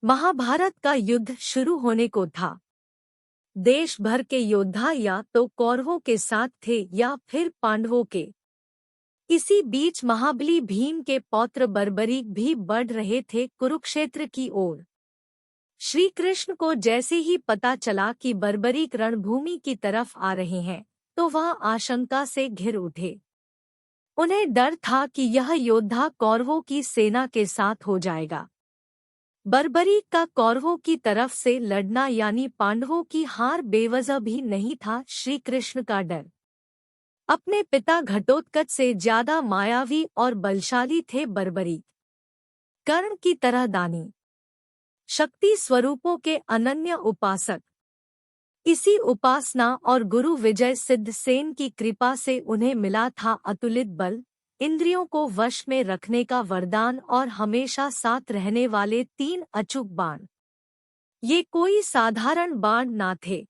महाभारत का युद्ध शुरू होने को था। देश भर के योद्धा या तो कौरवों के साथ थे या फिर पांडवों के। इसी बीच महाबली भीम के पौत्र बर्बरीक भी बढ़ रहे थे कुरुक्षेत्र की ओर। श्री कृष्ण को जैसे ही पता चला कि बर्बरीक रणभूमि की तरफ आ रहे हैं, तो वह आशंका से घिर उठे। उन्हें डर था कि यह योद्धा कौरवों की सेना के साथ हो जाएगा। बर्बरीक का कौरवों की तरफ से लड़ना यानी पांडवों की हार बेवजह भी नहीं था। श्री कृष्ण का डर अपने पिता घटोत्कच से ज्यादा मायावी और बलशाली थे। बर्बरीक कर्ण की तरह दानी, शक्ति स्वरूपों के अनन्य उपासक। इसी उपासना और गुरु विजय सिद्ध सेन की कृपा से उन्हें मिला था अतुलित बल, इंद्रियों को वश में रखने का वरदान और हमेशा साथ रहने वाले 3 अचूक बाण। ये कोई साधारण बाण ना थे।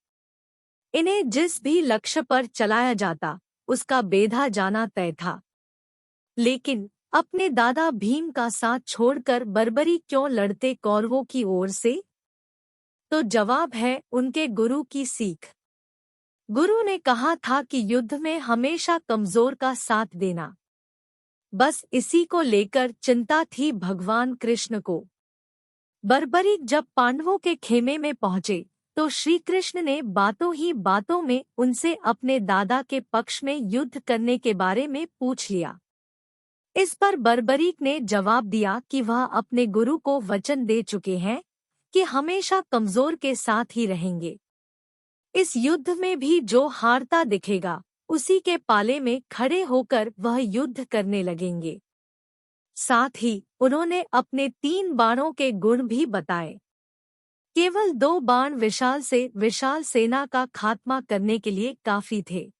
इन्हें जिस भी लक्ष्य पर चलाया जाता, उसका बेधा जाना तय था। लेकिन अपने दादा भीम का साथ छोड़कर बर्बरीक क्यों लड़ते कौरवों की ओर से? तो जवाब है उनके गुरु की सीख। गुरु ने कहा था कि युद्ध में हमेशा कमजोर का साथ देना। बस इसी को लेकर चिंता थी भगवान कृष्ण को। बर्बरीक जब पांडवों के खेमे में पहुंचे, तो श्री कृष्ण ने बातों ही बातों में उनसे अपने दादा के पक्ष में युद्ध करने के बारे में पूछ लिया। इस पर बर्बरीक ने जवाब दिया कि वह अपने गुरु को वचन दे चुके हैं कि हमेशा कमजोर के साथ ही रहेंगे। इस युद्ध में भी जो हारता दिखेगा, उसी के पाले में खड़े होकर वह युद्ध करने लगेंगे। साथ ही उन्होंने अपने 3 बाणों के गुण भी बताए। केवल 2 बाण विशाल सेना का खात्मा करने के लिए काफी थे।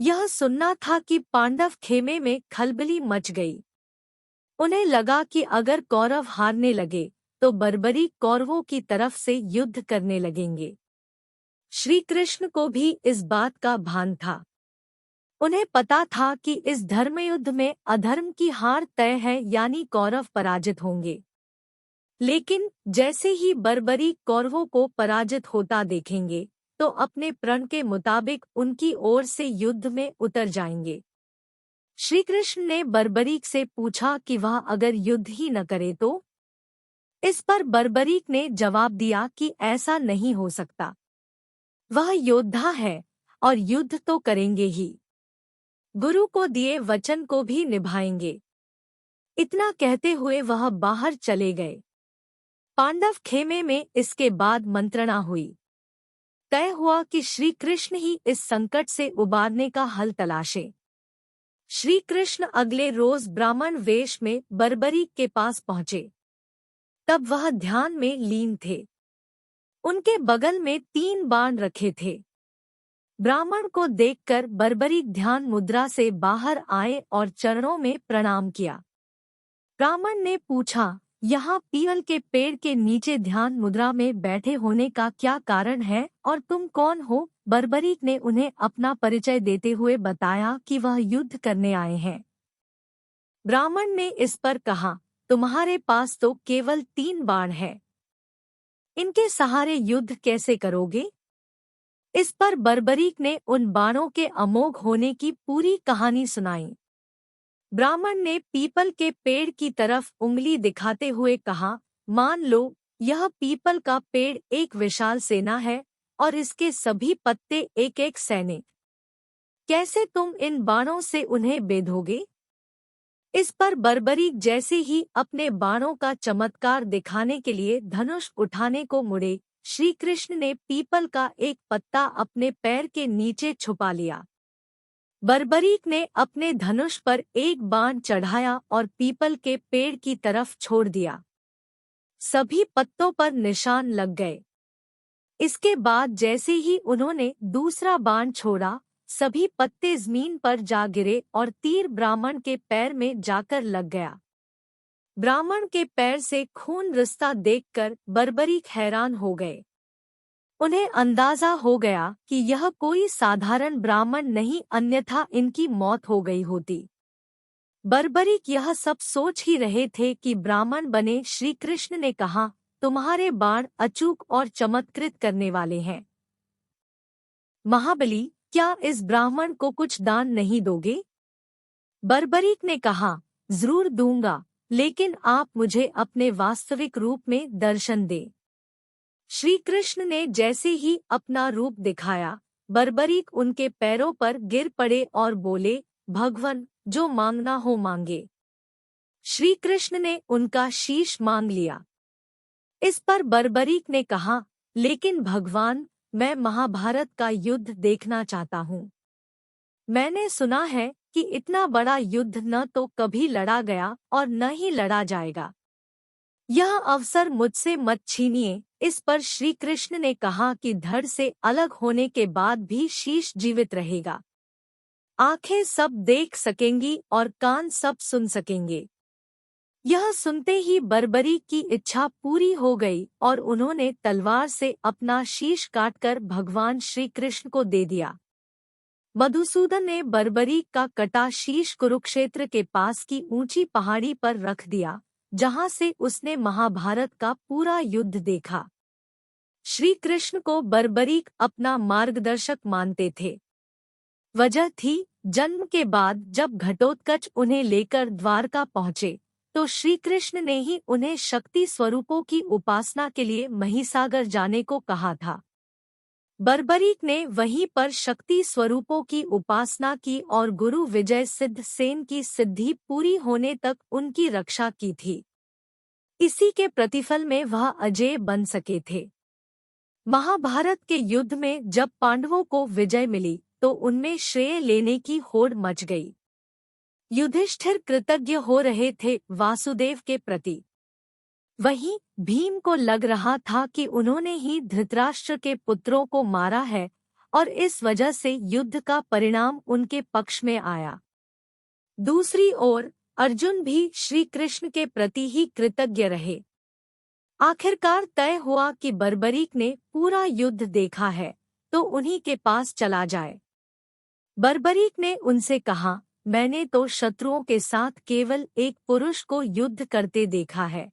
यह सुनना था कि पांडव खेमे में खलबली मच गई। उन्हें लगा कि अगर कौरव हारने लगे, तो बर्बरीक कौरवों की तरफ से युद्ध करने लगेंगे। श्री कृष्ण को भी इस बात का भान था। उन्हें पता था कि इस धर्मयुद्ध में अधर्म की हार तय है, यानी कौरव पराजित होंगे। लेकिन जैसे ही बर्बरीक कौरवों को पराजित होता देखेंगे, तो अपने प्रण के मुताबिक उनकी ओर से युद्ध में उतर जाएंगे। श्री कृष्ण ने बर्बरीक से पूछा कि वह अगर युद्ध ही न करे तो? इस पर बर्बरीक ने जवाब दिया कि ऐसा नहीं हो सकता। वह योद्धा है और युद्ध तो करेंगे ही। गुरु को दिए वचन को भी निभाएंगे। इतना कहते हुए वह बाहर चले गए। पांडव खेमे में इसके बाद मंत्रणा हुई। तय हुआ कि श्री कृष्ण ही इस संकट से उबारने का हल तलाशे। श्री कृष्ण अगले रोज ब्राह्मण वेश में बर्बरीक के पास पहुंचे। तब वह ध्यान में लीन थे। उनके बगल में 3 बाण रखे थे। ब्राह्मण को देखकर बर्बरीक ध्यान मुद्रा से बाहर आए और चरणों में प्रणाम किया। ब्राह्मण ने पूछा, यहाँ पीपल के पेड़ के नीचे ध्यान मुद्रा में बैठे होने का क्या कारण है और तुम कौन हो? बर्बरीक ने उन्हें अपना परिचय देते हुए बताया कि वह युद्ध करने आए हैं। ब्राह्मण ने इस पर कहा, तुम्हारे पास तो केवल 3 बाण है, इनके सहारे युद्ध कैसे करोगे? इस पर बर्बरीक ने उन बाणों के अमोघ होने की पूरी कहानी सुनाई। ब्राह्मण ने पीपल के पेड़ की तरफ उंगली दिखाते हुए कहा, मान लो यह पीपल का पेड़ एक विशाल सेना है और इसके सभी पत्ते एक एक सैनिक। कैसे तुम इन बाणों से उन्हें बेधोगे? इस पर बर्बरीक जैसे ही अपने बाणों का चमत्कार दिखाने के लिए धनुष उठाने को मुड़े, श्री कृष्ण ने पीपल का एक पत्ता अपने पैर के नीचे छुपा लिया। बर्बरीक ने अपने धनुष पर एक बाण चढ़ाया और पीपल के पेड़ की तरफ छोड़ दिया। सभी पत्तों पर निशान लग गए। इसके बाद जैसे ही उन्होंने दूसरा बाण छोड़ा, सभी पत्ते जमीन पर जा गिरे और तीर ब्राह्मण के पैर में जाकर लग गया। ब्राह्मण के पैर से खून रिसता देखकर बर्बरीक हैरान हो गए। उन्हें अंदाजा हो गया कि यह कोई साधारण ब्राह्मण नहीं, अन्यथा इनकी मौत हो गई होती। बर्बरीक यह सब सोच ही रहे थे कि ब्राह्मण बने श्री कृष्ण ने कहा, तुम्हारे बाण अचूक और चमत्कृत करने वाले हैं। महाबली, क्या इस ब्राह्मण को कुछ दान नहीं दोगे? बर्बरीक ने कहा, जरूर दूंगा, लेकिन आप मुझे अपने वास्तविक रूप में दर्शन दें। श्री कृष्ण ने जैसे ही अपना रूप दिखाया, बर्बरीक उनके पैरों पर गिर पड़े और बोले, भगवान, जो मांगना हो मांगे। श्री कृष्ण ने उनका शीश मांग लिया। इस पर बर्बरीक ने कहा, लेकिन भगवान, मैं महाभारत का युद्ध देखना चाहता हूँ। मैंने सुना है कि इतना बड़ा युद्ध न तो कभी लड़ा गया और न ही लड़ा जाएगा। यह अवसर मुझसे मत छीनिए। इस पर श्री कृष्ण ने कहा कि धड़ से अलग होने के बाद भी शीश जीवित रहेगा। आंखें सब देख सकेंगी और कान सब सुन सकेंगे। यह सुनते ही बर्बरीक की इच्छा पूरी हो गई और उन्होंने तलवार से अपना शीश काटकर भगवान श्री कृष्ण को दे दिया। मधुसूदन ने बर्बरीक का कटा शीश कुरुक्षेत्र के पास की ऊंची पहाड़ी पर रख दिया, जहां से उसने महाभारत का पूरा युद्ध देखा। श्री कृष्ण को बर्बरीक अपना मार्गदर्शक मानते थे। वजह थी, जन्म के बाद जब घटोत्कच उन्हें लेकर द्वारका पहुंचे, तो श्री कृष्ण ने ही उन्हें शक्ति स्वरूपों की उपासना के लिए महिसागर जाने को कहा था। बर्बरीक ने वहीं पर शक्ति स्वरूपों की उपासना की और गुरु विजय सिद्ध सेन की सिद्धि पूरी होने तक उनकी रक्षा की थी। इसी के प्रतिफल में वह अजेय बन सके थे। महाभारत के युद्ध में जब पांडवों को विजय मिली, तो उनमें श्रेय लेने की होड़ मच गई। युधिष्ठिर कृतज्ञ हो रहे थे वासुदेव के प्रति। वहीं भीम को लग रहा था कि उन्होंने ही धृतराष्ट्र के पुत्रों को मारा है और इस वजह से युद्ध का परिणाम उनके पक्ष में आया। दूसरी ओर अर्जुन भी श्री कृष्ण के प्रति ही कृतज्ञ रहे। आखिरकार तय हुआ कि बर्बरीक ने पूरा युद्ध देखा है, तो उन्हीं के पास चला जाए। बर्बरीक ने उनसे कहा, मैंने तो शत्रुओं के साथ केवल एक पुरुष को युद्ध करते देखा है।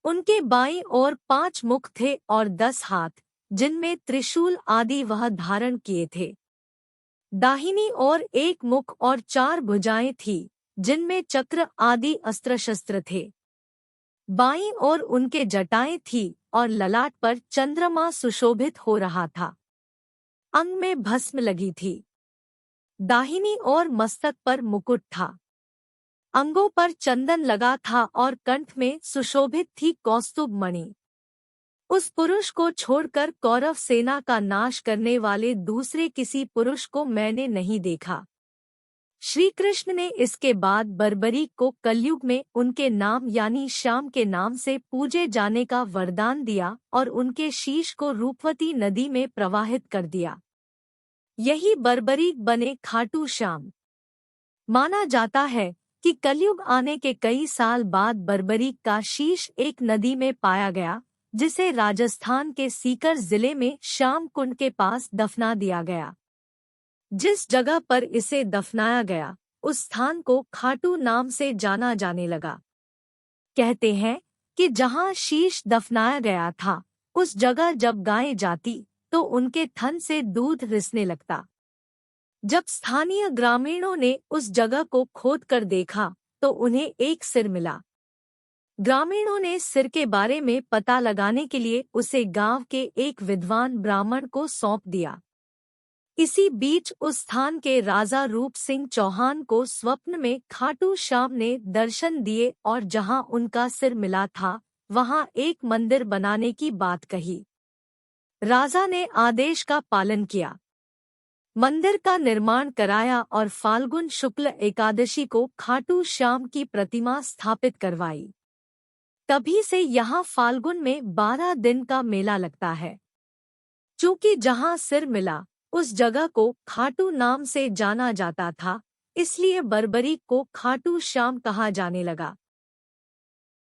उनके बाईं ओर 5 मुख थे और 10 हाथ, जिनमें त्रिशूल आदि वह धारण किए थे। दाहिनी ओर 1 मुख और 4 भुजाएं थी, जिनमें चक्र आदि अस्त्र शस्त्र थे। बाईं ओर उनके जटाएं थी और ललाट पर चंद्रमा सुशोभित हो रहा था। अंग में भस्म लगी थी। दाहिनी ओर मस्तक पर मुकुट था। अंगों पर चंदन लगा था और कंठ में सुशोभित थी कौस्तुभ मणि। उस पुरुष को छोड़कर कौरव सेना का नाश करने वाले दूसरे किसी पुरुष को मैंने नहीं देखा। श्री कृष्ण ने इसके बाद बर्बरीक को कलयुग में उनके नाम यानी श्याम के नाम से पूजे जाने का वरदान दिया और उनके शीश को रूपवती नदी में प्रवाहित कर दिया। यही बर्बरीक बने खाटू श्याम। माना जाता है कि कलयुग आने के कई साल बाद बर्बरीक का शीश एक नदी में पाया गया, जिसे राजस्थान के सीकर जिले में श्याम कुंड के पास दफना दिया गया। जिस जगह पर इसे दफनाया गया, उस स्थान को खाटू नाम से जाना जाने लगा। कहते हैं कि जहां शीश दफनाया गया था, उस जगह जब गायें जाती तो उनके थन से दूध रिसने लगता। जब स्थानीय ग्रामीणों ने उस जगह को खोदकर देखा, तो उन्हें एक सिर मिला। ग्रामीणों ने सिर के बारे में पता लगाने के लिए उसे गांव के एक विद्वान ब्राह्मण को सौंप दिया। इसी बीच उस स्थान के राजा रूप सिंह चौहान को स्वप्न में खाटू श्याम ने दर्शन दिए और जहां उनका सिर मिला था, वहां एक मंदिर बनाने की बात कही। राजा ने आदेश का पालन किया। मंदिर का निर्माण कराया और फाल्गुन शुक्ल एकादशी को खाटू श्याम की प्रतिमा स्थापित करवाई। तभी से यहाँ फाल्गुन में 12 दिन का मेला लगता है। चूंकि जहाँ सिर मिला, उस जगह को खाटू नाम से जाना जाता था, इसलिए बर्बरीक को खाटू श्याम कहा जाने लगा।